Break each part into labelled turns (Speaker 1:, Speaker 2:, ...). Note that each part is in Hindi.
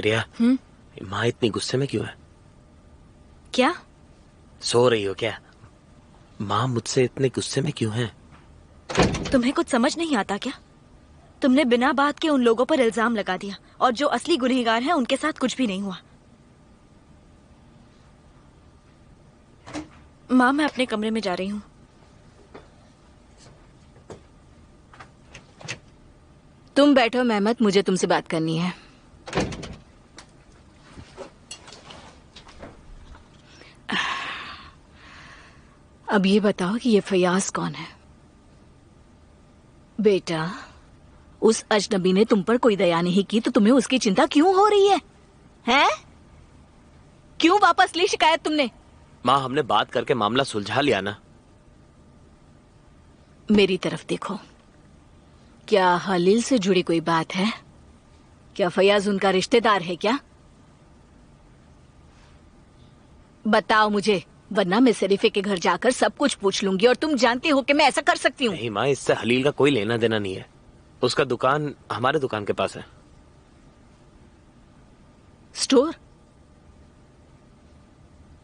Speaker 1: रिया, माँ इतनी गुस्से में क्यों है?
Speaker 2: क्या
Speaker 1: सो रही हो क्या? माँ मुझसे इतने गुस्से में क्यों है?
Speaker 2: तुम्हें कुछ समझ नहीं आता क्या? तुमने बिना बात के उन लोगों पर इल्जाम लगा दिया और जो असली गुनहगार हैं उनके साथ कुछ भी नहीं हुआ। माँ, मैं अपने कमरे में जा रही हूँ।
Speaker 3: तुम बैठो मेहमत, मुझे तुमसे बात करनी है। अब ये बताओ कि ये फयाज कौन है? बेटा, उस अजनबी ने तुम पर कोई दया नहीं की तो तुम्हें उसकी चिंता क्यों हो रही है? हैं? क्यों वापस ली शिकायत तुमने?
Speaker 1: माँ, हमने बात करके मामला सुलझा लिया ना।
Speaker 3: मेरी तरफ देखो। क्या हलील से जुड़ी कोई बात है? क्या फयाज उनका रिश्तेदार है क्या? बताओ मुझे, वरना मैं शरीफे के घर जाकर सब कुछ पूछ लूंगी और तुम जानती हो कि मैं ऐसा कर सकती हूँ।
Speaker 1: नहीं माँ, इससे हलील का कोई लेना देना नहीं है। उसका दुकान हमारे दुकान के पास है।
Speaker 3: स्टोर?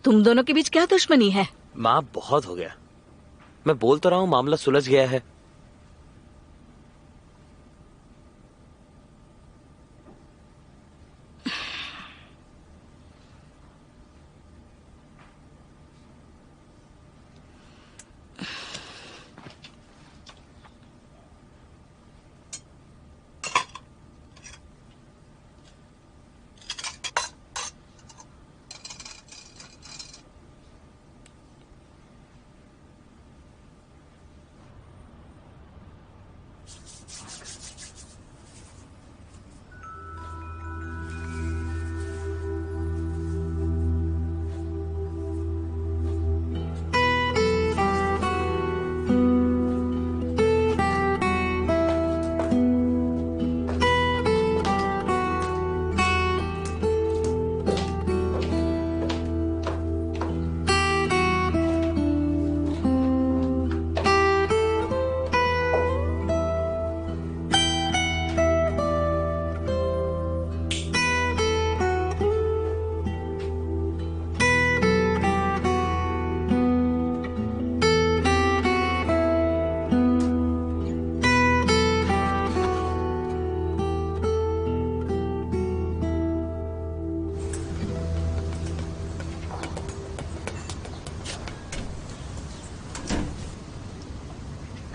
Speaker 3: तुम दोनों के बीच क्या दुश्मनी है?
Speaker 1: माँ, बहुत हो गया। मैं बोल तो रहा हूँ मामला सुलझ गया है।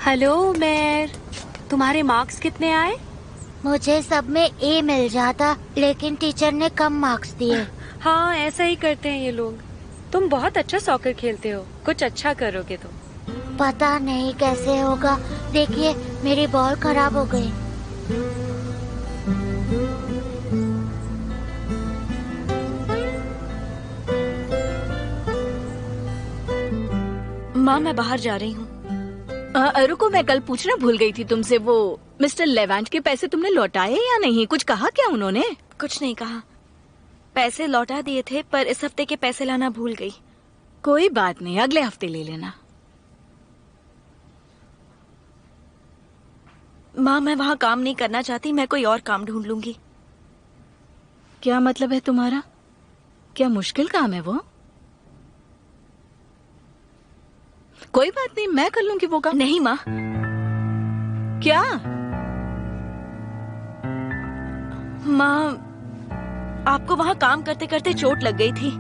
Speaker 4: हेलो उमेर, तुम्हारे मार्क्स कितने आए?
Speaker 5: मुझे सब में ए मिल जाता, लेकिन टीचर ने कम मार्क्स दिए।
Speaker 4: हाँ, ऐसा ही करते हैं ये लोग। तुम बहुत अच्छा सॉकर खेलते हो, कुछ अच्छा करोगे तुम।
Speaker 5: पता नहीं कैसे होगा। देखिए, मेरी बॉल खराब हो गई।
Speaker 2: माँ, मैं बाहर जा रही हूँ।
Speaker 3: रुको, मैं कल पूछना भूल गई थी तुमसे, वो मिस्टर लेवेंट के पैसे तुमने लौटाए या नहीं? कुछ कहा क्या उन्होंने?
Speaker 2: कुछ नहीं कहा। पैसे लौटा दिए थे, पर इस हफ्ते के पैसे लाना भूल गई।
Speaker 3: कोई बात नहीं, अगले हफ्ते ले लेना।
Speaker 2: माँ, मैं वहाँ काम नहीं करना चाहती, मैं कोई और काम ढूंढ लूंगी।
Speaker 3: क्या मतलब है तुम्हारा? क्या मुश्किल काम है वो? कोई बात नहीं, मैं कर लूंगी वो काम।
Speaker 2: नहीं माँ।
Speaker 3: क्या?
Speaker 2: माँ, आपको वहाँ काम करते करते चोट लग गई थी।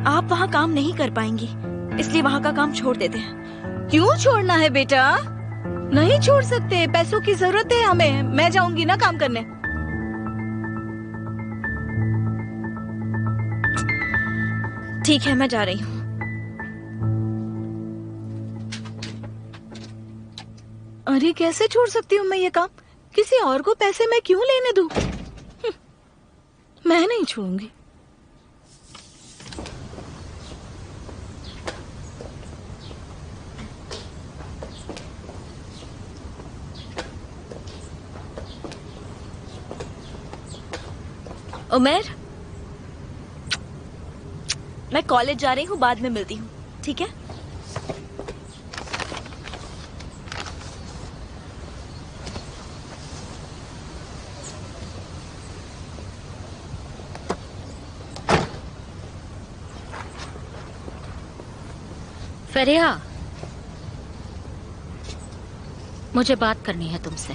Speaker 2: आप वहाँ काम नहीं कर पाएंगी, इसलिए वहाँ का काम छोड़ देते हैं।
Speaker 3: क्यों छोड़ना है बेटा? नहीं छोड़ सकते, पैसों की जरूरत है हमें। मैं जाऊंगी ना काम करने।
Speaker 2: ठीक है, मैं जा रही हूँ।
Speaker 3: अरे कैसे छोड़ सकती हूँ मैं ये काम? किसी और को पैसे मैं क्यों लेने दूं? मैं नहीं छोड़ूंगी।
Speaker 2: उमेर, मैं कॉलेज जा रही हूँ, बाद में मिलती हूँ, ठीक है?
Speaker 3: फरिया, मुझे बात करनी है तुमसे।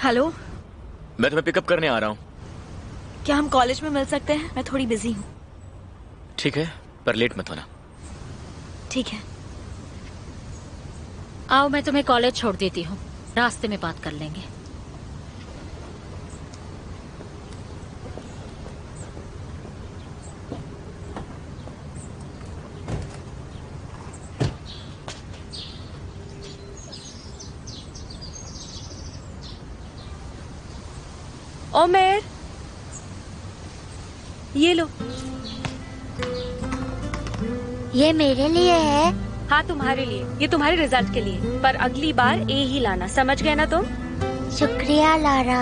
Speaker 2: हेलो,
Speaker 6: मैं तुम्हें पिकअप करने आ रहा हूँ।
Speaker 2: क्या हम कॉलेज में मिल सकते हैं? मैं थोड़ी बिजी हूँ।
Speaker 6: ठीक है, पर लेट मत होना।
Speaker 2: ठीक है।
Speaker 3: आओ, मैं तुम्हें कॉलेज छोड़ देती हूँ, रास्ते में बात कर लेंगे।
Speaker 4: ओमेर, ये लो।
Speaker 5: ये मेरे लिए है।
Speaker 4: हाँ, तुम्हारे लिए। ये तुम्हारे रिजल्ट के लिए, पर अगली बार ए ही लाना, समझ गए ना तुम?
Speaker 5: शुक्रिया लारा।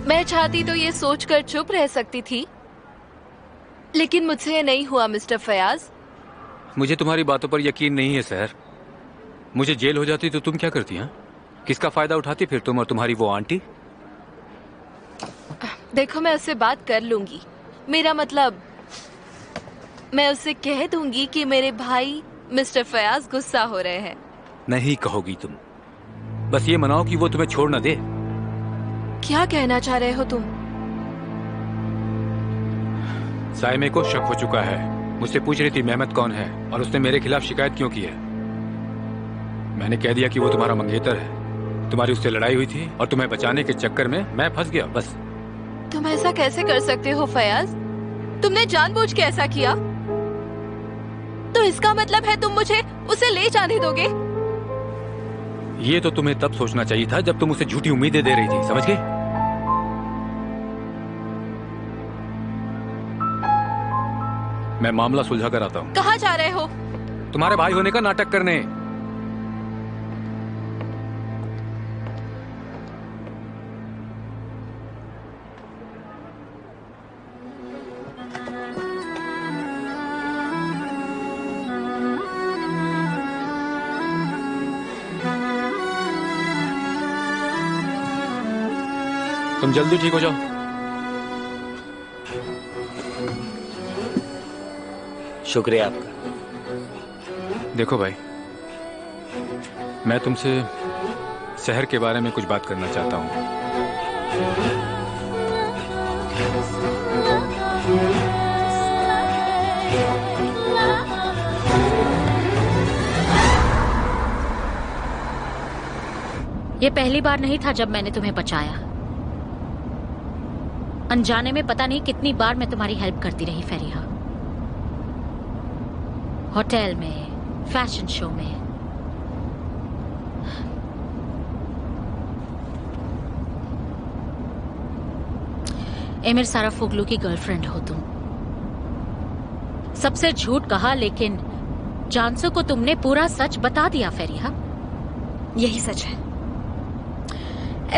Speaker 7: मैं चाहती तो ये सोचकर चुप रह सकती थी, लेकिन मुझसे ये नहीं हुआ मिस्टर फयाज।
Speaker 8: मुझे तुम्हारी बातों पर यकीन नहीं है सर। मुझे जेल हो जाती तो तुम क्या करती? हाँ, किसका फायदा उठाती फिर तुम और तुम्हारी वो आंटी?
Speaker 7: देखो, मैं उससे बात कर लूंगी। मेरा मतलब, मैं उससे कह दूंगी कि मेरे भाई मिस्टर फयाज गुस्सा हो रहे हैं।
Speaker 8: नहीं कहोगी तुम, बस ये मनाओ कि वो तुम्हें छोड़ न दे।
Speaker 7: क्या कहना चाह रहे हो तुम?
Speaker 8: साइमे को शक हो चुका है। मुझसे पूछ रही थी मेहमत कौन है और उसने मेरे खिलाफ शिकायत क्यों की है। मैंने कह दिया कि वो तुम्हारा मंगेतर है। तुम्हारी उससे लड़ाई हुई थी और तुम्हें बचाने के चक्कर में मैं फंस गया, बस।
Speaker 7: तुम ऐसा कैसे कर सकते हो फयाज? तुमने जानबूझ के ऐसा किया? तो इसका मतलब है तुम मुझे उसे ले जाने दोगे?
Speaker 8: ये तो तुम्हें तब सोचना चाहिए था जब तुम उसे झूठी उम्मीदें दे रही थी, समझ गई? मैं मामला सुलझा कर आता हूँ।
Speaker 7: कहाँ जा रहे हो?
Speaker 8: तुम्हारे भाई होने का नाटक करने। तुम जल्दी ठीक हो जाओ।
Speaker 1: शुक्रिया आपका।
Speaker 8: देखो भाई, मैं तुमसे शहर के बारे में कुछ बात करना चाहता हूँ।
Speaker 3: ये पहली बार नहीं था जब मैंने तुम्हें बचाया। अनजाने में पता नहीं कितनी बार मैं तुम्हारी हेल्प करती रही फरिया। होटल में, फैशन शो में। एमिर साराफोगलू की गर्लफ्रेंड हो तुम। सबसे झूठ कहा, लेकिन जानसू को तुमने पूरा सच बता दिया फरिया।
Speaker 2: यही सच है।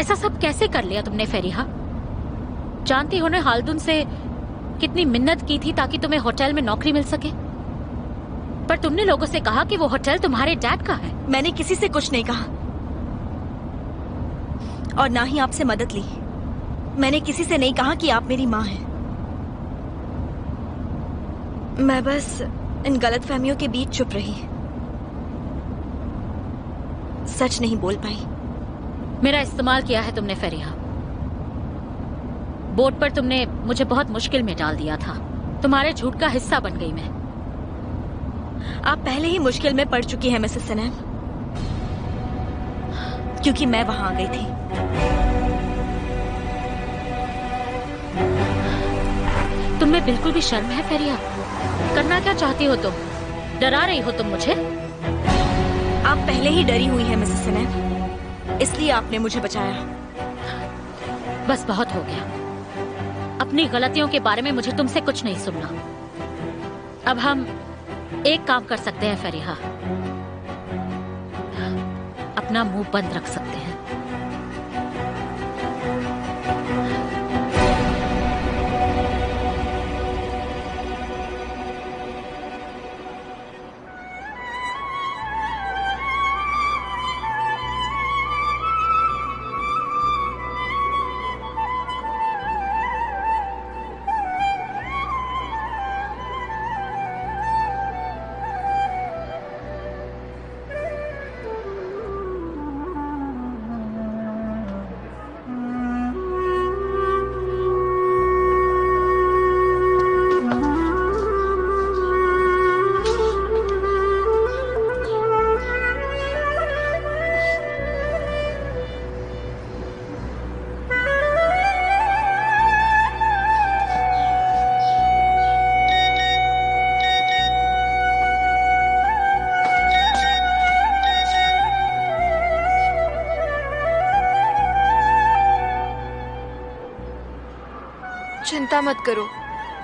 Speaker 3: ऐसा सब कैसे कर लिया तुमने फरिया? जानती हो ना हालदुन से कितनी मिन्नत की थी ताकि तुम्हें होटल में नौकरी मिल सके, पर तुमने लोगों से कहा कि वो होटल तुम्हारे डैड का है।
Speaker 2: मैंने किसी से कुछ नहीं कहा और ना ही आपसे मदद ली। मैंने किसी से नहीं कहा कि आप मेरी माँ हैं। मैं बस इन गलतफहमियों के बीच चुप रही, सच नहीं बोल पाई।
Speaker 3: मेरा इस्तेमाल किया है तुमने फरिया। बोट पर तुमने मुझे बहुत मुश्किल में डाल दिया था। तुम्हारे झूठ का हिस्सा बन गई मैं।
Speaker 2: आप पहले ही मुश्किल में पड़ चुकी हैं मिसेस सनैम, क्योंकि मैं वहां आ गई थी।
Speaker 3: तुम्हें बिल्कुल भी शर्म है फरिया? करना क्या चाहती हो तुम? डरा रही हो तुम मुझे?
Speaker 2: आप पहले ही डरी हुई हैं मिसेस सनैम, इसलिए आपने मुझे बचाया।
Speaker 3: बस बहुत हो गया। अपनी गलतियों के बारे में मुझे तुमसे कुछ नहीं सुनना। अब हम एक काम कर सकते हैं फरिहा, अपना मुंह बंद रख सकते हैं।
Speaker 7: चिंता मत करो,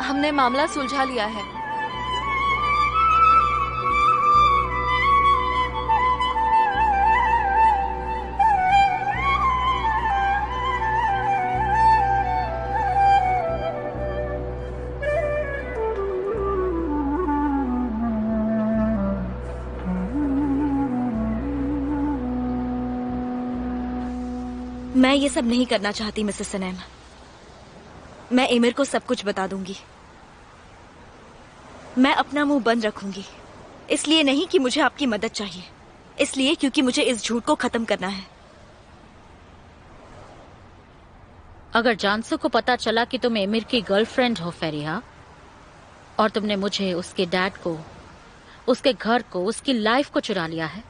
Speaker 7: हमने मामला सुलझा लिया है।
Speaker 2: मैं ये सब नहीं करना चाहती मिसेस सनैम। मैं एमिर को सब कुछ बता दूंगी। मैं अपना मुंह बंद रखूंगी। इसलिए नहीं कि मुझे आपकी मदद चाहिए, इसलिए क्योंकि मुझे इस झूठ को खत्म करना है।
Speaker 3: अगर जानसू को पता चला कि तुम एमिर की गर्लफ्रेंड हो फेरिहा, और तुमने मुझे, उसके डैड को, उसके घर को, उसकी लाइफ को चुरा लिया है,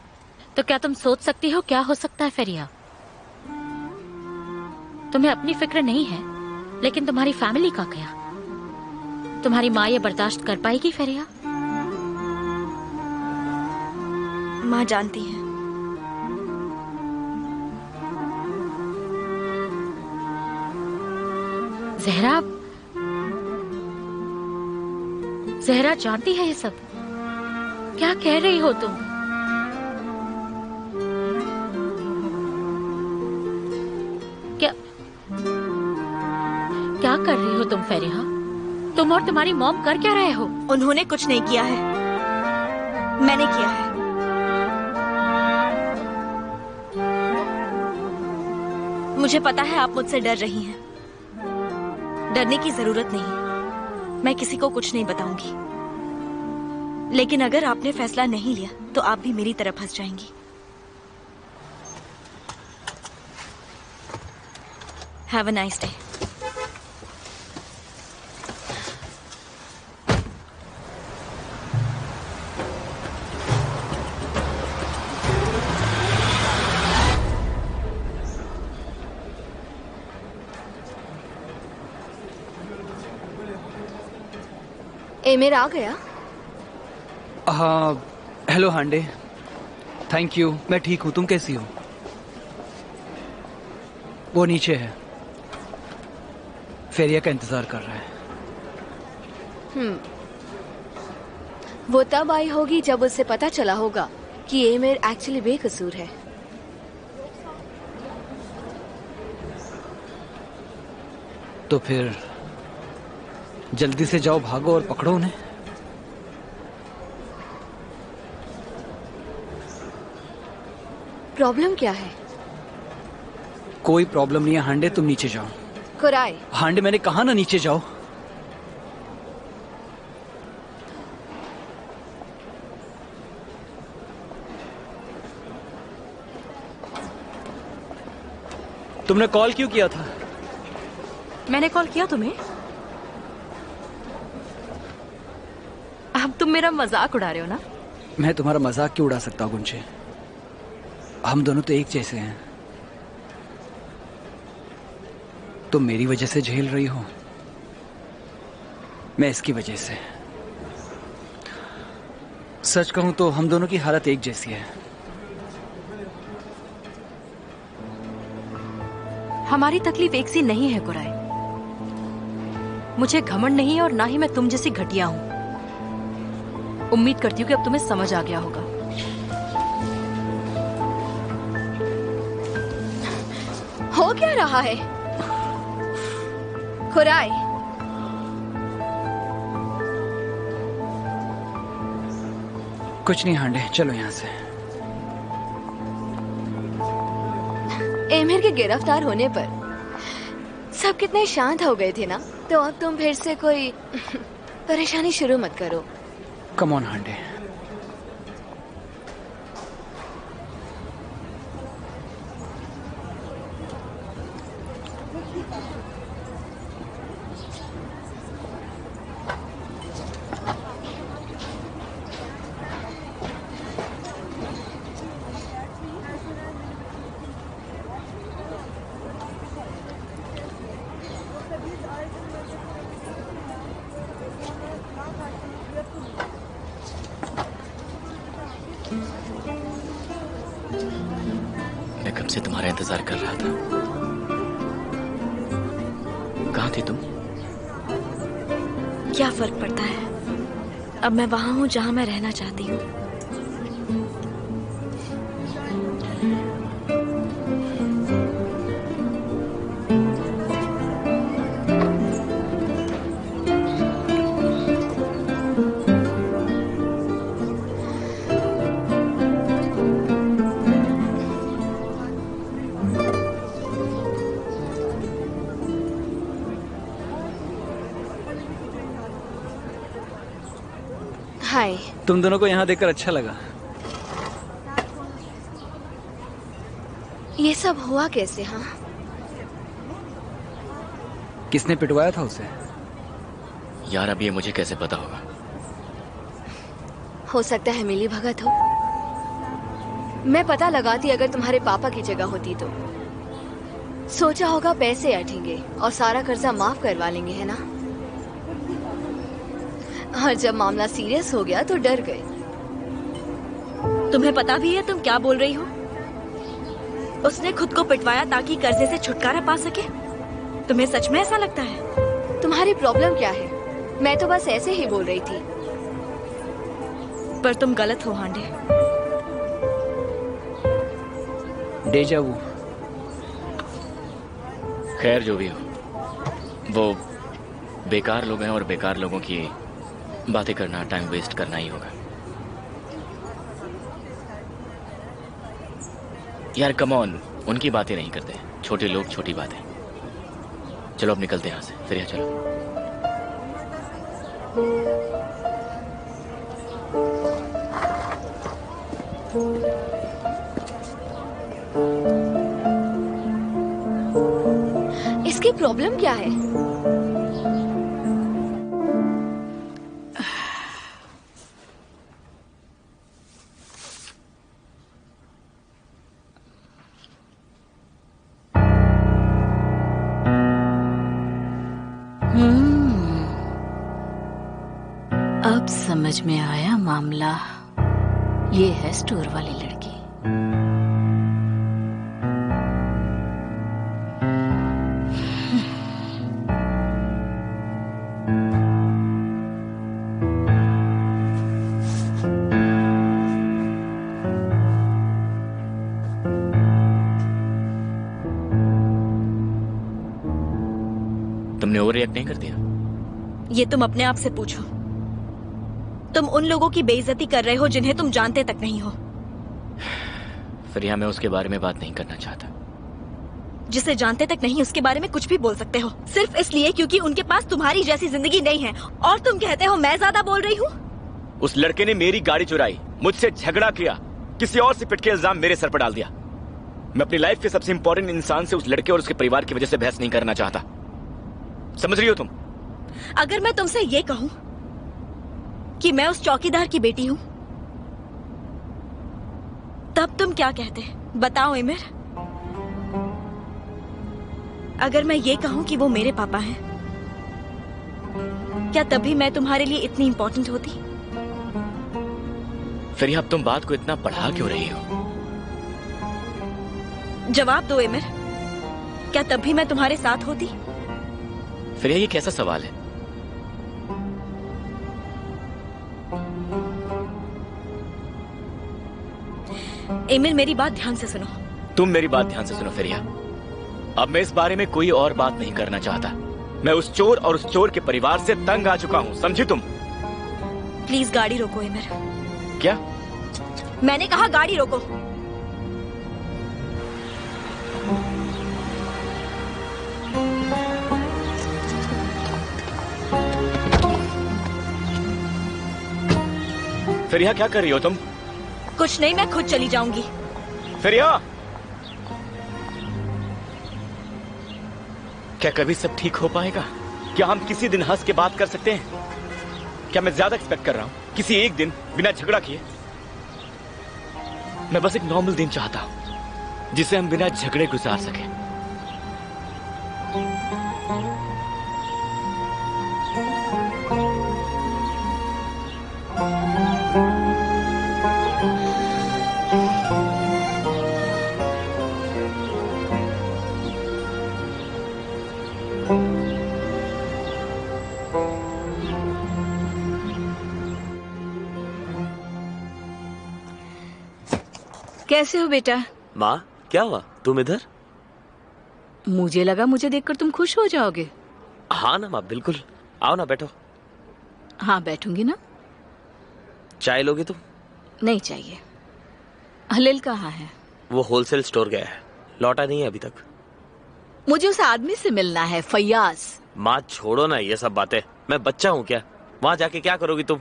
Speaker 3: तो क्या तुम सोच सकती हो क्या हो सकता है फेरिहा? तुम्हें अपनी फिक्र नहीं है, लेकिन तुम्हारी फैमिली का क्या? तुम्हारी माँ ये बर्दाश्त कर पाएगी फेरिहा?
Speaker 2: माँ जानती है।
Speaker 3: जहरा जानती है ये सब? क्या कह रही हो तुम? क्या कर रही हो तुम फेरिहा? तुम और तुम्हारी मॉम कर क्या रहे हो?
Speaker 2: उन्होंने कुछ नहीं किया है, मैंने किया है। मुझे पता है आप मुझसे डर रही हैं। डरने की जरूरत नहीं, मैं किसी को कुछ नहीं बताऊंगी। लेकिन अगर आपने फैसला नहीं लिया तो आप भी मेरी तरफ फंस जाएंगी। Have a nice day.
Speaker 7: Emir आ गया?
Speaker 9: हाँ, हेलो हांडे। थैंक यू, मैं ठीक हूँ। तुम कैसी हो? वो नीचे है, फेरिया का इंतजार कर रहा है।
Speaker 7: वो तब आई होगी जब उसे पता चला होगा कि एमिर एक्चुअली बेकसूर है।
Speaker 9: तो फिर जल्दी से जाओ, भागो और पकड़ो उन्हें।
Speaker 7: प्रॉब्लम क्या है?
Speaker 9: कोई प्रॉब्लम नहीं है हांडे, तुम नीचे जाओ।
Speaker 7: कुराई,
Speaker 9: हांडे मैंने कहा ना नीचे जाओ। तुमने कॉल क्यों किया था?
Speaker 2: मैंने कॉल किया तुम्हें? अब तुम मेरा मजाक उड़ा रहे हो ना?
Speaker 9: मैं तुम्हारा मजाक क्यों उड़ा सकता हूं गुंचे? हम दोनों तो एक जैसे हैं। तुम मेरी वजह से झेल रही हो, मैं इसकी वजह से। सच कहूं तो हम दोनों की हालत एक जैसी है।
Speaker 10: हमारी तकलीफ एक सी नहीं है कुराई। मुझे घमंड नहीं है और ना ही मैं तुम जैसी घटिया हूं। उम्मीद करती हूँ कि अब तुम्हें समझ आ गया होगा।
Speaker 7: हो क्या रहा है कुराई?
Speaker 9: कुछ नहीं हांडे, चलो यहाँ से।
Speaker 7: एमिर के गिरफ्तार होने पर सब कितने शांत हो गए थे ना, तो अब तुम फिर से कोई परेशानी शुरू मत करो।
Speaker 9: कम ऑन हांडे।
Speaker 6: मैं कब से तुम्हारा इंतजार कर रहा था। कहाँ थी तुम?
Speaker 2: क्या फर्क पड़ता है? अब मैं वहां हूं जहां मैं रहना चाहती हूँ।
Speaker 7: हाय।
Speaker 9: तुम दोनों को यहाँ देखकर अच्छा लगा।
Speaker 7: ये सब हुआ कैसे? हाँ,
Speaker 9: किसने पिटवाया था उसे?
Speaker 6: यार अब ये मुझे कैसे पता होगा?
Speaker 7: हो सकता है मिली भगत हो। मैं पता लगाती अगर तुम्हारे पापा की जगह होती तो। सोचा होगा पैसे अटेंगे और सारा कर्जा माफ करवा लेंगे, है ना? और जब मामला सीरियस हो गया तो डर गए।
Speaker 2: तुम्हें पता भी है तुम क्या बोल रही हो? उसने खुद को पिटवाया ताकि कर्जे से छुटकारा पा सके। तुम्हें सच में ऐसा लगता है?
Speaker 7: तुम्हारी प्रॉब्लम क्या है? मैं तो बस ऐसे ही बोल रही थी।
Speaker 2: पर तुम गलत हो हांडे।
Speaker 9: डेजा वू।
Speaker 6: खैर जो भी हो, वो बेकार लोग हैं और बेकार लोगों की बातें करना टाइम वेस्ट करना ही होगा। यार कम ऑन, उनकी बातें नहीं करते। छोटे लोग छोटी बातें। चलो अब निकलते हैं यहाँ से। फिर यहाँ चलो।
Speaker 7: इसकी प्रॉब्लम क्या है?
Speaker 3: अब समझ में आया मामला। ये है स्टोर वाली लड़की।
Speaker 6: तुमने ओवर रिएक्ट नहीं कर दिया?
Speaker 2: ये तुम अपने आप से पूछो। तुम उन लोगों की बेइज्जती कर रहे हो जिन्हें तुम जानते तक नहीं हो।
Speaker 6: फिर यहाँ मैं उसके बारे में बात नहीं करना चाहता।
Speaker 2: जिसे जानते तक नहीं उसके बारे में कुछ भी बोल सकते हो, सिर्फ इसलिए क्योंकि उनके पास तुम्हारी जैसी जिंदगी नहीं है। और तुम कहते हो मैं ज्यादा बोल रही हूँ।
Speaker 6: उस लड़के ने मेरी गाड़ी चुराई, मुझसे झगड़ा किया, किसी और से पिट के इल्जाम मेरे सर पर डाल दिया। मैं अपनी लाइफ के सबसे इंपॉर्टेंट इंसान से उस लड़के और उसके परिवार की वजह से बहस नहीं करना चाहता। समझ रही हो तुम?
Speaker 2: अगर मैं तुमसे ये कहूँ कि मैं उस चौकीदार की बेटी हूँ, तब तुम क्या कहते? बताओ एमिर। अगर मैं ये कहूँ कि वो मेरे पापा हैं, क्या तभी मैं तुम्हारे लिए इतनी इंपॉर्टेंट होती?
Speaker 6: फिर अब तुम बात को इतना बढ़ा क्यों रही हो?
Speaker 2: जवाब दो एमिर। क्या तभी मैं तुम्हारे साथ होती?
Speaker 6: फिर ये कैसा सवाल है?
Speaker 2: एमिर मेरी बात ध्यान से सुनो।
Speaker 6: तुम मेरी बात ध्यान से सुनो फिरिया। अब मैं इस बारे में कोई और बात नहीं करना चाहता। मैं उस चोर और उस चोर के परिवार से तंग आ चुका हूँ, समझी तुम?
Speaker 2: प्लीज गाड़ी रोको एमिर।
Speaker 6: क्या?
Speaker 2: मैंने कहा गाड़ी रोको।
Speaker 6: फिरिया क्या कर रही हो तुम?
Speaker 2: कुछ नहीं, मैं खुद चली जाऊंगी।
Speaker 6: फिरिया, क्या कभी सब ठीक हो पाएगा? क्या हम किसी दिन हंस के बात कर सकते हैं? क्या मैं ज्यादा एक्सपेक्ट कर रहा हूं? किसी एक दिन बिना झगड़ा किए? मैं बस एक नॉर्मल दिन चाहता हूं जिसे हम बिना झगड़े गुजार सके।
Speaker 10: कैसे हो बेटा?
Speaker 1: माँ क्या हुआ, तुम इधर?
Speaker 10: मुझे लगा मुझे देखकर तुम खुश हो जाओगे।
Speaker 1: हाँ ना माँ, बिल्कुल। आओ ना, बैठो।
Speaker 10: हाँ बैठूंगी ना।
Speaker 1: चाय लोगे तुम?
Speaker 10: नहीं चाहिए। हलील कहाँ है?
Speaker 1: वो होलसेल स्टोर गया है, लौटा नहीं है अभी तक।
Speaker 10: मुझे उस आदमी से मिलना है, फैयाज।
Speaker 1: माँ छोड़ो ना ये सब बातें, मैं बच्चा हूँ क्या? वहाँ जाके क्या करोगी तुम?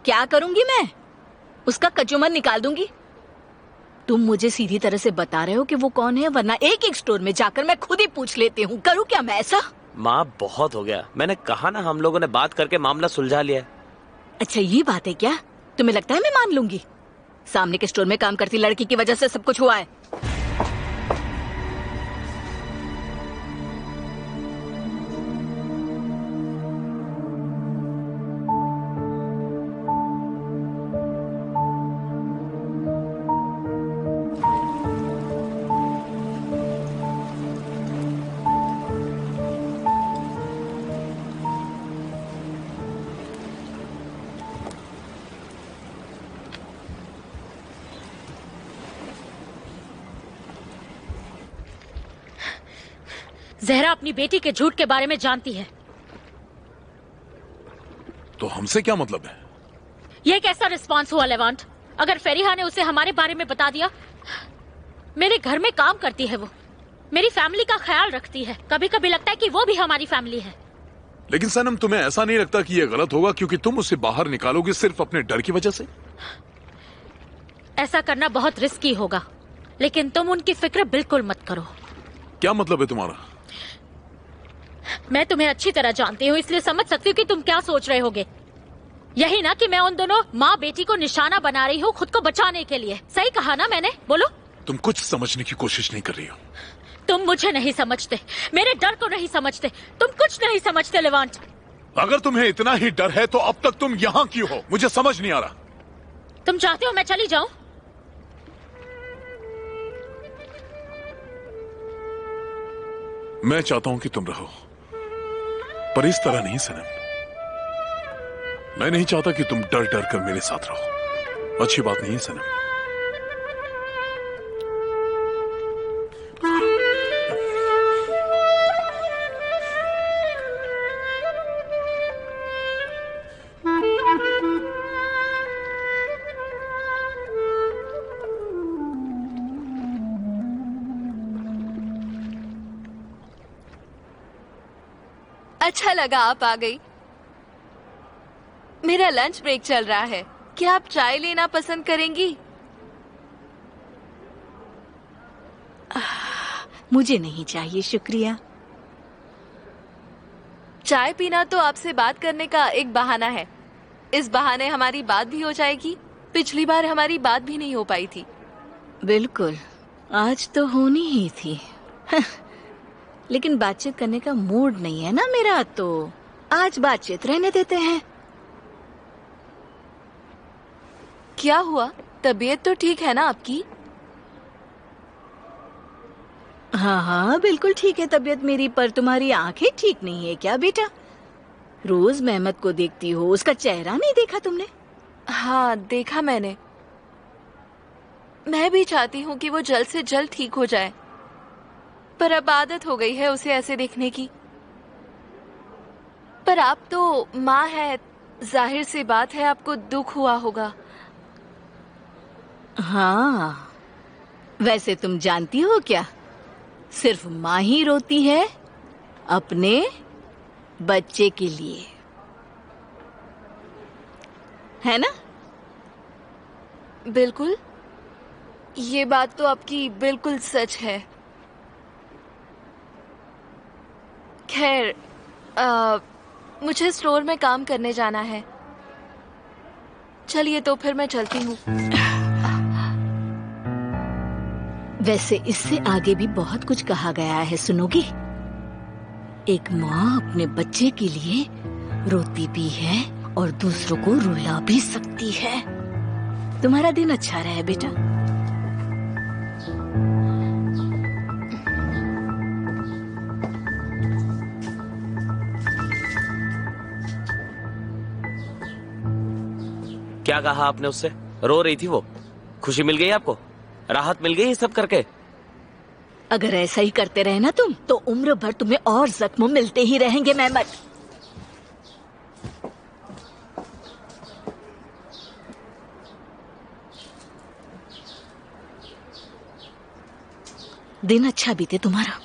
Speaker 10: क्या करूंगी मैं? उसका कचूमर निकाल दूंगी। तुम मुझे सीधी तरह से बता रहे हो कि वो कौन है, वरना एक एक स्टोर में जाकर मैं खुद ही पूछ लेती हूँ। करूँ क्या मैं ऐसा?
Speaker 1: माँ बहुत हो गया, मैंने कहा ना हम लोगों ने बात करके मामला सुलझा लिया है।
Speaker 10: अच्छा ये बात है क्या? तुम्हें लगता है मैं मान लूंगी? सामने के स्टोर में काम करती लड़की की वजह से सब कुछ हुआ है।
Speaker 3: जहरा अपनी बेटी के झूठ के बारे में जानती है।
Speaker 11: तो हमसे क्या मतलब है?
Speaker 3: ये कैसा रिस्पांस हुआ लेवांट? अगर फेरिहा ने उसे हमारे बारे में बता दिया। मेरे घर में काम करती है वो, मेरी फैमिली का ख्याल रखती है। कभी कभी लगता है कि वो भी हमारी फैमिली है।
Speaker 11: लेकिन सनम तुम्हें ऐसा नहीं लगता कि ये गलत होगा क्योंकि तुम उसे बाहर निकालोगे सिर्फ अपने डर की वजह से?
Speaker 3: ऐसा करना बहुत रिस्की होगा, लेकिन तुम उनकी फिक्र बिल्कुल मत करो।
Speaker 11: क्या मतलब है तुम्हारा?
Speaker 3: मैं तुम्हें अच्छी तरह जानती हूँ, इसलिए समझ सकती हूँ कि तुम क्या सोच रहे होगे। यही ना कि मैं उन दोनों माँ बेटी को निशाना बना रही हूँ खुद को बचाने के लिए। सही कहा ना मैंने? बोलो।
Speaker 11: तुम कुछ समझने की कोशिश नहीं कर रही हो।
Speaker 3: तुम मुझे नहीं समझते, मेरे डर को नहीं समझते, तुम कुछ नहीं समझते लेवांट।
Speaker 11: अगर तुम्हें इतना ही डर है तो अब तक तुम यहाँ क्यों हो? मुझे समझ नहीं आ रहा।
Speaker 3: तुम चाहते हो मैं चली जाऊं?
Speaker 11: मैं चाहता हूं कि तुम रहो, पर इस तरह नहीं सनम। मैं नहीं चाहता कि तुम डर डर कर मेरे साथ रहो। अच्छी बात नहीं है सनम।
Speaker 7: अच्छा लगा आप आ गई। मेरा लंच ब्रेक चल रहा है, क्या आप चाय लेना पसंद करेंगी?
Speaker 10: मुझे नहीं चाहिए, शुक्रिया।
Speaker 7: चाय पीना तो आपसे बात करने का एक बहाना है। इस बहाने हमारी बात भी हो जाएगी। पिछली बार हमारी बात भी नहीं हो पाई थी।
Speaker 10: बिल्कुल, आज तो होनी ही थी। लेकिन बातचीत करने का मूड नहीं है ना मेरा, तो आज बातचीत रहने देते हैं।
Speaker 7: क्या हुआ? तबीयत तो ठीक है ना आपकी?
Speaker 10: हाँ हाँ बिल्कुल ठीक है तबीयत मेरी, पर तुम्हारी आंखें ठीक नहीं है क्या बेटा? रोज मेहमत को देखती हो, उसका चेहरा नहीं देखा तुमने?
Speaker 7: हाँ देखा मैंने। मैं भी चाहती हूँ कि वो जल्द से जल्द ठीक हो जाए, पर अब आदत हो गई है उसे ऐसे देखने की। पर आप तो माँ है, जाहिर सी बात है आपको दुख हुआ होगा।
Speaker 10: हाँ, वैसे तुम जानती हो क्या, सिर्फ माँ ही रोती है अपने बच्चे के लिए, है ना?
Speaker 7: बिल्कुल, ये बात तो आपकी बिल्कुल सच है। खैर, मुझे स्टोर में काम करने जाना है। चलिए तो फिर मैं चलती हूँ।
Speaker 10: वैसे इससे आगे भी बहुत कुछ कहा गया है, सुनोगी? एक माँ अपने बच्चे के लिए रोती भी है और दूसरों को रुला भी सकती है। तुम्हारा दिन अच्छा रहे बेटा।
Speaker 1: क्या कहा आपने उससे? रो रही थी वो? खुशी मिल गई आपको? राहत मिल गई ये सब करके?
Speaker 10: अगर ऐसा ही करते रहे ना तुम, तो उम्र भर तुम्हें और जख्म मिलते ही रहेंगे मेहमत। दिन अच्छा बीते तुम्हारा।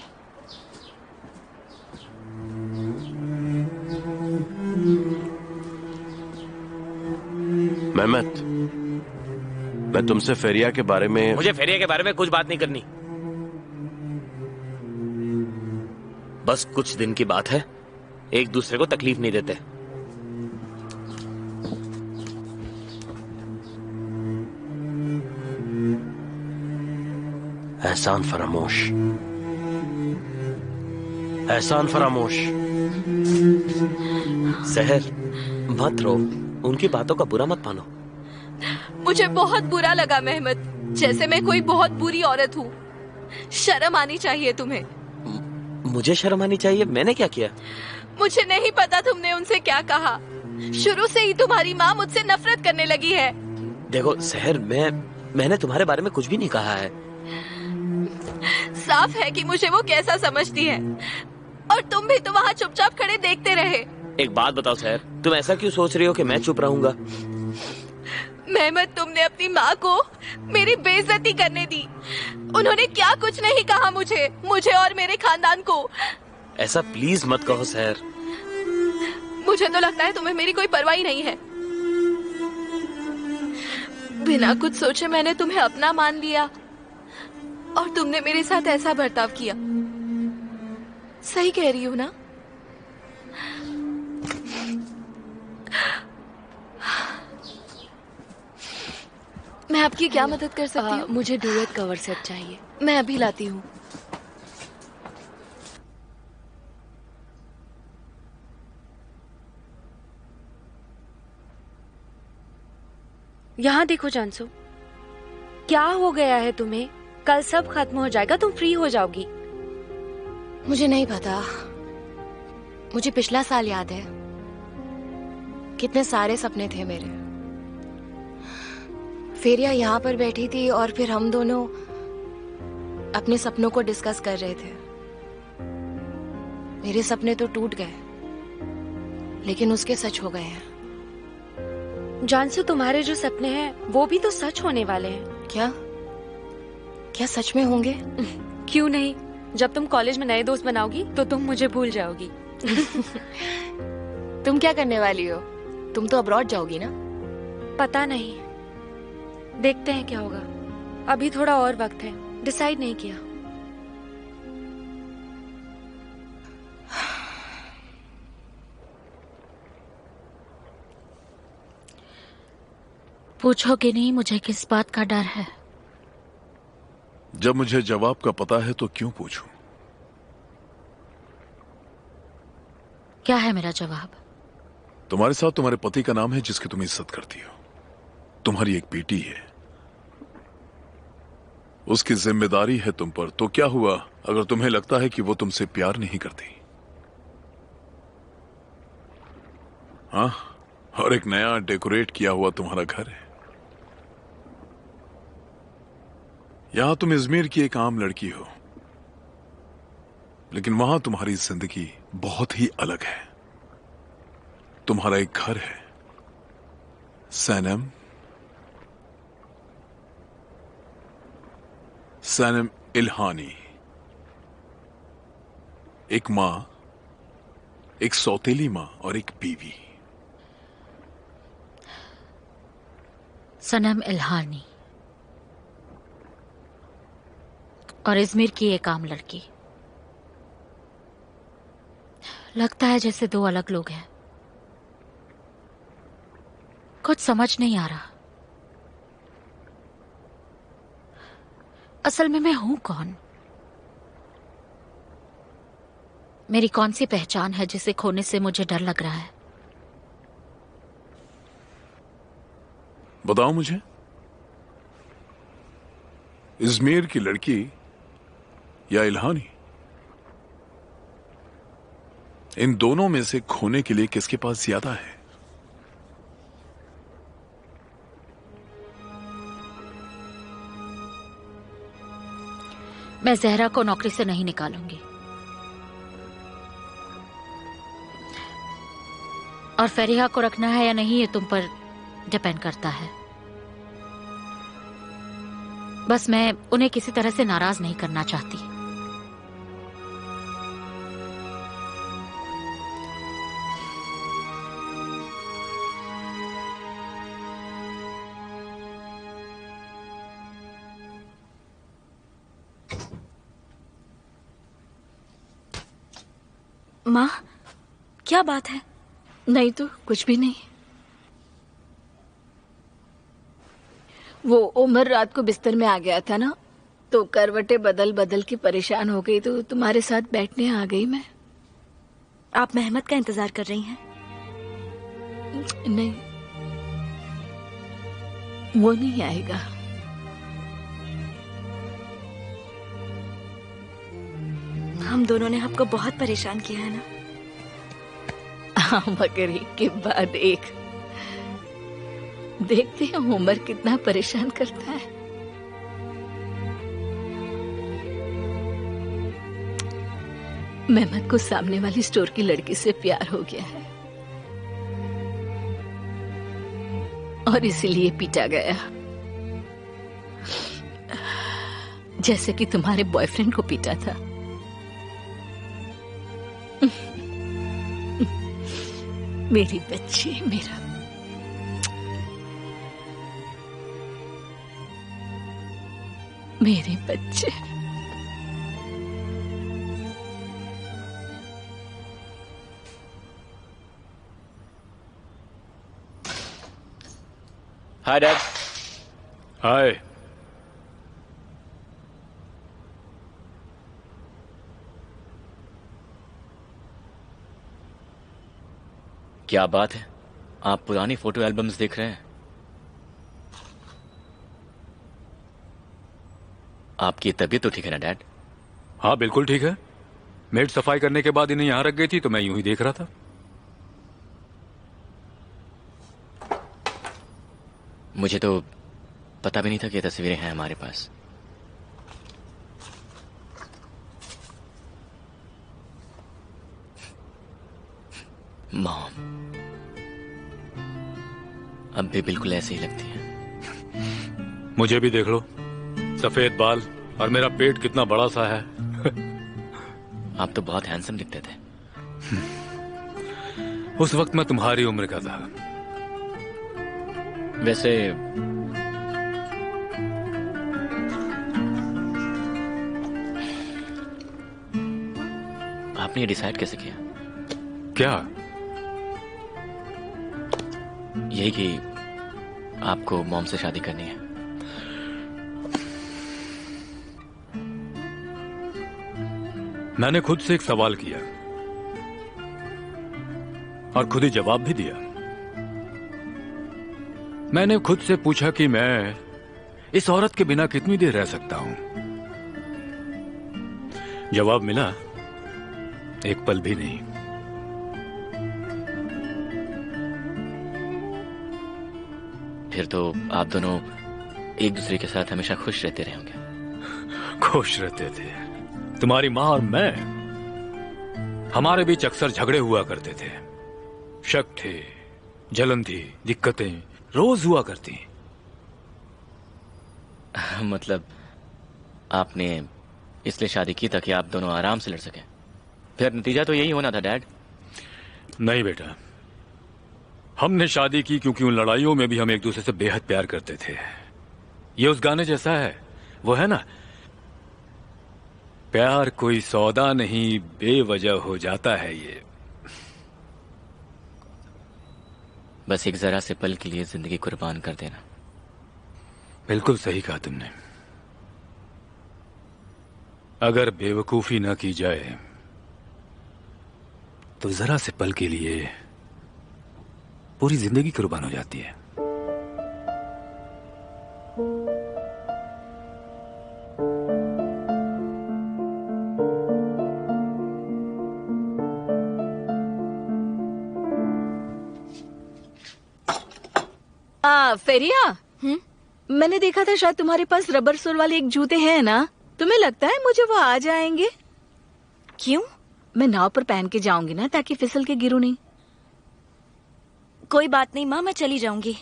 Speaker 12: मेहमत, मैं तुमसे फेरिया के बारे में।
Speaker 1: मुझे फेरिया के बारे में कुछ बात नहीं करनी। बस कुछ दिन की बात है, एक दूसरे को तकलीफ नहीं देते।
Speaker 12: एहसान फरामोश, एहसान फरामोश।
Speaker 1: सहर, मत रो, उनकी बातों का बुरा मत मानो।
Speaker 7: मुझे बहुत बुरा लगा मेहमत, जैसे मैं कोई बहुत बुरी औरत हूँ। शर्म आनी चाहिए तुम्हें।
Speaker 1: मुझे शर्म आनी चाहिए? मैंने क्या किया?
Speaker 7: मुझे नहीं पता तुमने उनसे क्या कहा। शुरू से ही तुम्हारी माँ मुझसे नफरत करने लगी है।
Speaker 1: देखो सहर, मैंने तुम्हारे बारे में कुछ भी नहीं कहा है।
Speaker 7: साफ है कि मुझे वो कैसा समझती है, और तुम भी तो वहाँ चुपचाप खड़े देखते रहे।
Speaker 1: एक बात बताओ सहर, तुम ऐसा क्यों सोच रही हो कि मैं चुप रहूंगा?
Speaker 7: मेहमत, तुमने अपनी माँ को मेरी बेइज्जती करने दी। उन्होंने क्या कुछ नहीं कहा मुझे और मेरे खानदान को।
Speaker 1: ऐसा प्लीज मत कहो सहर।
Speaker 7: मुझे तो लगता है तुम्हें मेरी कोई परवाह ही नहीं है। बिना कुछ सोचे मैंने तुम्हें अपना मान लिया, और तुमने मेरे साथ ऐसा बर्ताव किया। सही कह रही हूँ ना? मैं आपकी क्या मदद कर सकती हूँ? मुझे डुएट कवर सेट चाहिए, मैं अभी लाती हूँ।
Speaker 4: यहाँ देखो जानसू, क्या हो गया है तुम्हें? कल सब खत्म हो जाएगा, तुम फ्री हो जाओगी।
Speaker 7: मुझे नहीं पता। मुझे पिछला साल याद है, कितने सारे सपने थे मेरे। फेरिया यहाँ पर बैठी थी और फिर हम दोनों अपने सपनों को डिस्कस कर रहे थे। मेरे सपने तो टूट गए, लेकिन उसके सच हो गए हैं।
Speaker 4: जानसू, तुम्हारे जो सपने हैं वो भी तो सच होने वाले हैं।
Speaker 7: क्या सच में होंगे?
Speaker 4: क्यों नहीं, जब तुम कॉलेज में नए दोस्त बनाओगी तो तुम मुझे भूल जाओगी।
Speaker 7: तुम क्या करने वाली हो? तुम तो अब्रॉड जाओगी ना?
Speaker 4: पता नहीं, देखते हैं क्या होगा। अभी थोड़ा और वक्त है, डिसाइड नहीं किया।
Speaker 3: पूछोगे नहीं मुझे किस बात का डर है?
Speaker 11: जब मुझे जवाब का पता है तो क्यों पूछूं?
Speaker 3: क्या है मेरा जवाब?
Speaker 11: तुम्हारे साथ तुम्हारे पति का नाम है जिसकी तुम इज्जत करती हो। तुम्हारी एक बेटी है, उसकी जिम्मेदारी है तुम पर। तो क्या हुआ अगर तुम्हें लगता है कि वो तुमसे प्यार नहीं करती? हाँ, और एक नया डेकोरेट किया हुआ तुम्हारा घर है। यहां तुम इजमेर की एक आम लड़की हो, लेकिन वहां तुम्हारी जिंदगी बहुत ही अलग है। तुम्हारा एक घर है सनम, सनम इल्हानी। एक मां, एक सौतेली मां और एक बीवी।
Speaker 3: सनम इल्हानी और इजमिर की एक आम लड़की। लगता है जैसे दो अलग लोग हैं। कुछ समझ नहीं आ रहा, असल में मैं हूं कौन? मेरी कौन सी पहचान है जिसे खोने से मुझे डर लग रहा है?
Speaker 11: बताओ मुझे, इजमेर की लड़की या इल्हानी, इन दोनों में से खोने के लिए किसके पास ज्यादा है?
Speaker 3: मैं जहरा को नौकरी से नहीं निकालूंगी। और फेरिहा को रखना है या नहीं ये तुम पर डिपेंड करता है। बस मैं उन्हें किसी तरह से नाराज नहीं करना चाहती।
Speaker 2: माँ, क्या बात है?
Speaker 10: नहीं तो कुछ भी नहीं। वो उमर रात को बिस्तर में आ गया था ना, तो करवटें बदल बदल के परेशान हो गई, तो तुम्हारे साथ बैठने आ गई मैं।
Speaker 2: आप मेहमत का इंतजार कर रही हैं?
Speaker 10: नहीं, वो नहीं आएगा।
Speaker 2: हम दोनों ने आपको बहुत परेशान किया है ना?
Speaker 10: हाँ, मगर एक के बाद एक। देखते हैं उमर कितना परेशान करता है। मेहमत को सामने वाली स्टोर की लड़की से प्यार हो गया है और इसीलिए पीटा गया, जैसे कि तुम्हारे बॉयफ्रेंड को पीटा था। मेरी बच्ची, मेरे बच्चे।
Speaker 6: Hi dad.
Speaker 8: हाय।
Speaker 6: क्या बात है, आप पुरानी फोटो एल्बम्स देख रहे हैं? आपकी तबीयत तो ठीक है ना डैड?
Speaker 8: हाँ बिल्कुल ठीक है। मेड सफाई करने के बाद इन्हें यहां रख गई थी तो मैं यूं ही देख रहा था।
Speaker 6: मुझे तो पता भी नहीं था कि ये तस्वीरें हैं हमारे पास। मॉम अब भी बिल्कुल ऐसे ही लगती है।
Speaker 8: मुझे भी देख लो, सफेद बाल और मेरा पेट कितना बड़ा सा है।
Speaker 6: आप तो बहुत हैंडसम दिखते थे।
Speaker 8: उस वक्त मैं तुम्हारी उम्र का था।
Speaker 6: वैसे आपने ये डिसाइड कैसे किया?
Speaker 8: क्या?
Speaker 6: यही कि आपको मॉम से शादी करनी है।
Speaker 8: मैंने खुद से एक सवाल किया और खुद ही जवाब भी दिया। मैंने खुद से पूछा कि मैं इस औरत के बिना कितनी देर रह सकता हूं। जवाब मिला, एक पल भी नहीं।
Speaker 6: फिर तो आप दोनों एक दूसरे के साथ हमेशा खुश रहते रहे होंगे।
Speaker 8: खुश रहते थे। तुम्हारी माँ और मैं, हमारे बीच अक्सर झगड़े हुआ करते थे। शक थे, जलन थी, दिक्कतें रोज हुआ करती।
Speaker 6: मतलब आपने इसलिए शादी की ताकि आप दोनों आराम से लड़ सकें। फिर नतीजा तो यही होना था डैड।
Speaker 8: नहीं बेटा, हमने शादी की क्योंकि उन लड़ाइयों में भी हम एक दूसरे से बेहद प्यार करते थे। ये उस गाने जैसा है, वो है ना, प्यार कोई सौदा नहीं बेवजह हो जाता है ये।
Speaker 6: बस एक जरा से पल के लिए जिंदगी कुर्बान कर देना।
Speaker 8: बिल्कुल सही कहा तुमने। अगर बेवकूफी ना की जाए तो जरा से पल के लिए पूरी जिंदगी कुर्बान हो जाती है।
Speaker 10: फेरिया, मैंने देखा था शायद तुम्हारे पास रबर सोल वाले एक जूते हैं ना, तुम्हें लगता है मुझे वो आ जाएंगे?
Speaker 2: क्यों?
Speaker 10: मैं नाव पर पहन के जाऊंगी ना, ताकि फिसल के गिरूं नहीं।
Speaker 2: कोई बात नहीं माँ, मैं चली जाऊंगी।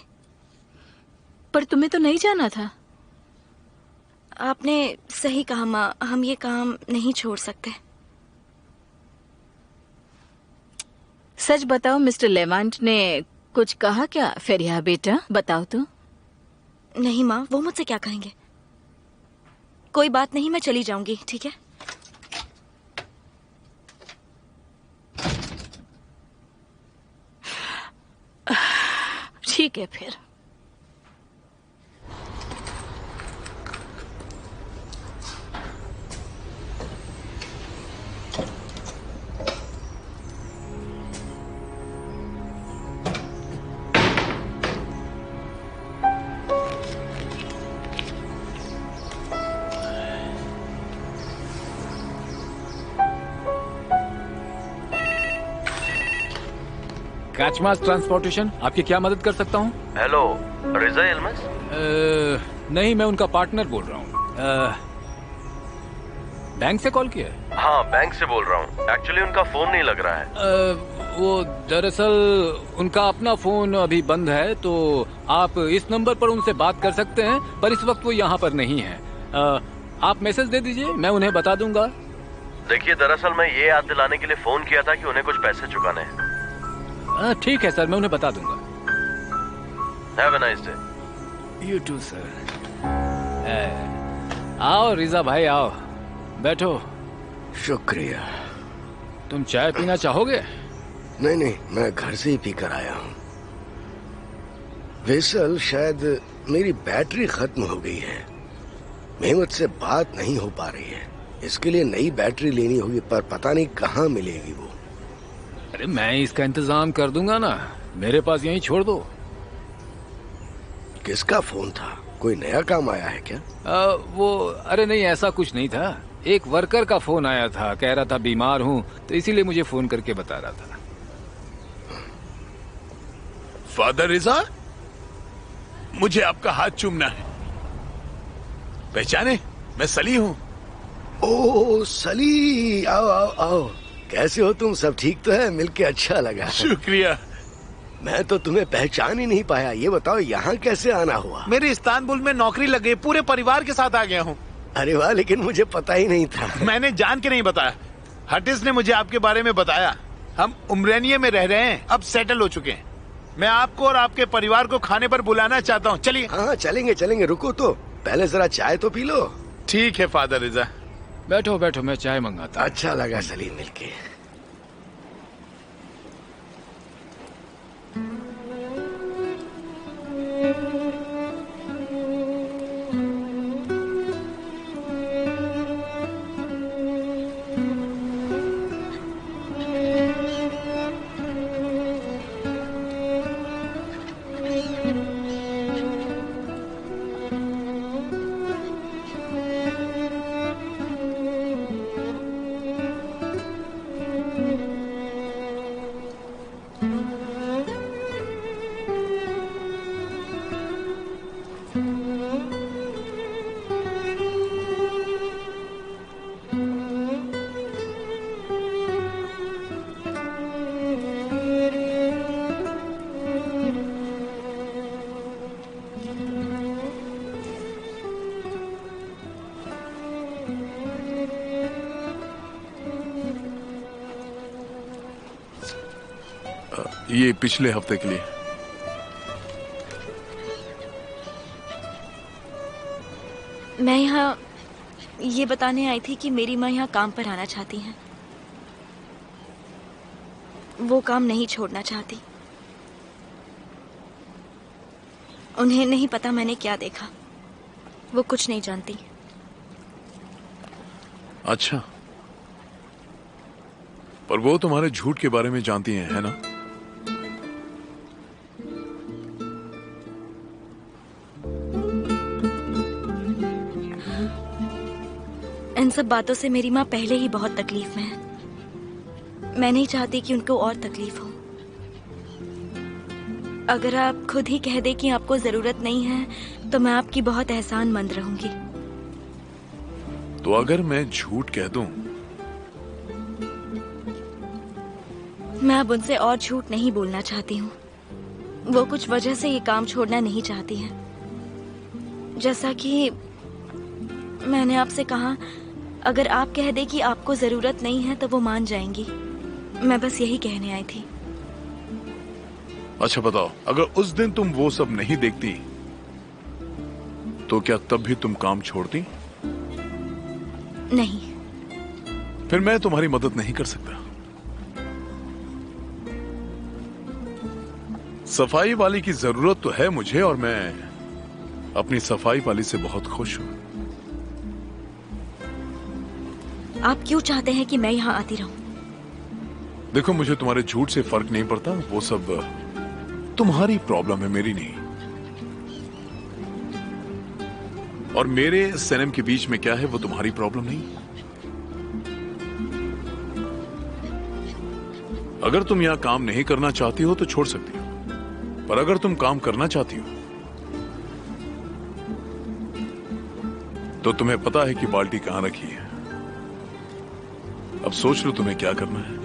Speaker 10: पर तुम्हें तो नहीं जाना था।
Speaker 2: आपने सही कहा माँ, हम ये काम नहीं छोड़ सकते।
Speaker 10: सच बताओ, मिस्टर लेवांट ने कुछ कहा क्या? फेरिया बेटा बताओ तो।
Speaker 2: नहीं माँ, वो मुझसे क्या कहेंगे। कोई बात नहीं, मैं चली जाऊंगी, ठीक है?
Speaker 10: ठीक है फिर।
Speaker 8: कैचमास ट्रांसपोर्टेशन, आपकी क्या मदद कर सकता हूँ?
Speaker 12: हेलो, रिजा इल्मस?
Speaker 8: नहीं, मैं उनका पार्टनर बोल रहा हूँ। बैंक से कॉल किया है?
Speaker 12: हाँ, बैंक से बोल रहा हूँ। एक्चुअली उनका फोन नहीं लग रहा है।
Speaker 8: वो दरअसल उनका अपना फोन अभी बंद है, तो आप इस नंबर पर उनसे बात कर सकते हैं, पर इस वक्त वो यहाँ पर नहीं है। आप मैसेज दे दीजिए, मैं उन्हें बता दूंगा।
Speaker 12: देखिए, दरअसल मैं ये याद दिलाने के लिए फोन किया था कि उन्हें कुछ पैसे चुकाने हैं।
Speaker 8: ठीक है सर, मैं उन्हें बता दूंगा।
Speaker 12: Have a nice day.
Speaker 8: You too sir. आओ रिजा भाई, आओ, बैठो।
Speaker 13: शुक्रिया।
Speaker 8: तुम चाय पीना चाहोगे?
Speaker 13: नहीं नहीं, मैं घर से ही पीकर आया हूँ। वैसल, शायद मेरी बैटरी खत्म हो गई है। मेहमत से बात नहीं हो पा रही है। इसके लिए नई बैटरी लेनी होगी, पर पता नहीं कहाँ मिलेगी वो।
Speaker 8: अरे मैं इसका इंतजाम कर दूंगा ना, मेरे पास यहीं छोड़ दो।
Speaker 13: किसका फोन था? कोई नया काम आया है क्या?
Speaker 8: अरे नहीं, ऐसा कुछ नहीं था। एक वर्कर का फोन आया था, कह रहा था बीमार हूँ, तो इसीलिए मुझे फोन करके बता रहा था।
Speaker 11: फादर रिजा, मुझे आपका हाथ चूमना है। पहचाने? मैं सली हूँ।
Speaker 13: ओह सली, आओ आओ आओ। कैसे हो तुम? सब ठीक तो है? मिलके अच्छा लगा।
Speaker 11: शुक्रिया।
Speaker 13: मैं तो तुम्हें पहचान ही नहीं पाया। ये बताओ, यहाँ कैसे आना हुआ?
Speaker 14: मेरी इस्तांबुल में नौकरी लग गई, पूरे परिवार के साथ आ गया हूँ।
Speaker 13: अरे वाह, लेकिन मुझे पता ही नहीं था।
Speaker 14: मैंने जान के नहीं बताया, हटिस ने मुझे आपके बारे में बताया। हम उमरेनिया में रह रहे हैं, अब सेटल हो चुके हैं। मैं आपको और आपके परिवार को खाने पर बुलाना चाहता हूँ। चलिए।
Speaker 13: हाँ चलेंगे चलेंगे, रुको तो, पहले जरा चाय तो पी लो।
Speaker 14: ठीक है फादर रिजा।
Speaker 8: बैठो बैठो, मैं चाय मंगाता हूँ।
Speaker 13: अच्छा लगा सलीम मिलके।
Speaker 11: ये पिछले हफ्ते के लिए।
Speaker 2: मैं यहाँ ये बताने आई थी कि मेरी माँ यहाँ काम पर आना चाहती हैं। वो काम नहीं छोड़ना चाहती। उन्हें नहीं पता मैंने क्या देखा। वो कुछ नहीं जानती।
Speaker 11: अच्छा, पर वो तुम्हारे झूठ के बारे में जानती हैं, है ना?
Speaker 2: इन सब बातों से मेरी माँ पहले ही बहुत तकलीफ में है। मैं नहीं चाहती कि उनको और तकलीफ हो। अगर आप खुद ही कह दे कि आपको जरूरत नहीं है, तो मैं आपकी बहुत एहसानमंद रहूंगी।
Speaker 11: तो अगर मैं झूठ कह दूं,
Speaker 2: मैं अब उनसे और झूठ नहीं बोलना चाहती हूँ। वो कुछ वजह से ये काम छोड़ना नहीं चाहती हैं। जैसा कि मैंने आपसे कहा, अगर आप कह दे कि आपको जरूरत नहीं है तो वो मान जाएंगी। मैं बस यही कहने आई थी।
Speaker 11: अच्छा बताओ, अगर उस दिन तुम वो सब नहीं देखती तो क्या तब भी तुम काम छोड़ती?
Speaker 2: नहीं।
Speaker 11: फिर मैं तुम्हारी मदद नहीं कर सकता। सफाई वाली की जरूरत तो है मुझे, और मैं अपनी सफाई वाली से बहुत खुश हूं।
Speaker 2: आप क्यों चाहते हैं कि मैं यहाँ आती रहूं?
Speaker 11: देखो, मुझे तुम्हारे झूठ से फर्क नहीं पड़ता। वो सब तुम्हारी प्रॉब्लम है, मेरी नहीं। और मेरे सनम के बीच में क्या है वो तुम्हारी प्रॉब्लम नहीं। अगर तुम यहां काम नहीं करना चाहती हो तो छोड़ सकती हो, पर अगर तुम काम करना चाहती हो तो तुम्हें पता है कि बाल्टी कहां रखी है। अब सोच लो तुम्हें क्या करना है।